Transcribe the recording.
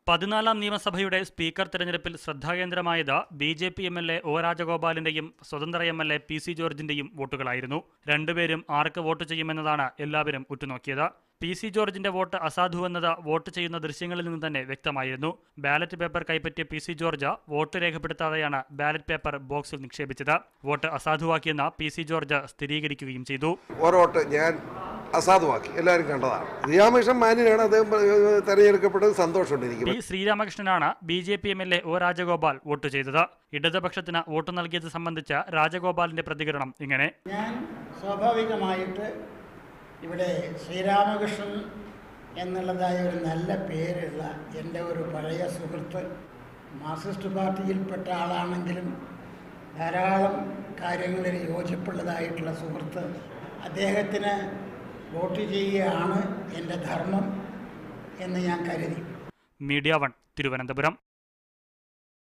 14-ാം നിയമസഭയുടെ സ്പീക്കർ തെരഞ്ഞെടുപ്പിൽ ശ്രദ്ധാകേന്ദ്രമായത് BJP MLA O രാജഗോപാലിന്റെയും സ്വതന്ത്ര MLA PC ജോർജിന്റെയും വോട്ടുകളായിരുന്നു. രണ്ടുപേരും ആർക്ക് വോട്ട് ചെയ്യുമെന്നതാണ് എല്ലാവരും ഉറ്റുനോക്കിയത്. PC ജോർജിന്റെ വോട്ട് അസാധുവെന്നത് വോട്ട് ചെയ്യുന്ന ദൃശ്യങ്ങളിൽ നിന്ന് തന്നെ വ്യക്തമായിരുന്നു. ബാലറ്റ് പേപ്പർ കൈപ്പറ്റിയ PC ജോർജ് വോട്ട് രേഖപ്പെടുത്താതെയാണ് ബാലറ്റ് പേപ്പർ ബോക്സിൽ നിക്ഷേപിച്ചത്. വോട്ട് അസാധുവാക്കിയെന്ന് PC ജോർജ് സ്ഥിരീകരിക്കുകയും ചെയ്തു. അസാധുവാക്കി എല്ലാവരും കണ്ടതാണ്. ശ്രീരാമകൃഷ്ണൻ മാന്യനാണ്, അദ്ദേഹം തെരഞ്ഞെടുക്കപ്പെട്ടത് സന്തോഷമുണ്ട്. പി ശ്രീരാമകൃഷ്ണനാണ് BJP MLA O Rajagopal vote ചെയ്തത്. ഇടതുപക്ഷത്തിന് വോട്ട് നൽകിയത് സംബന്ധിച്ച രാജഗോപാലിന്റെ പ്രതികരണം ഇങ്ങനെ: ഞാൻ സ്വാഭാവികമായിട്ട് ഇവിടെ ശ്രീരാമകൃഷ്ണൻ എന്നുള്ളതായ ഒരു നല്ല പേരുള്ള എൻ്റെ ഒരു പഴയ സുഹൃത്ത്, മാർക്സിസ്റ്റ് പാർട്ടിയിൽപ്പെട്ട ആളാണെങ്കിലും ധാരാളം കാര്യങ്ങളിൽ യോജിപ്പുള്ളതായിട്ടുള്ള സുഹൃത്ത്, അദ്ദേഹത്തിന് വോട്ട് ചെയ്യുകയാണ് എൻ്റെ ധർമ്മം എന്ന് ഞാൻ കരുതി. മീഡിയ 1 തിരുവനന്തപുരം.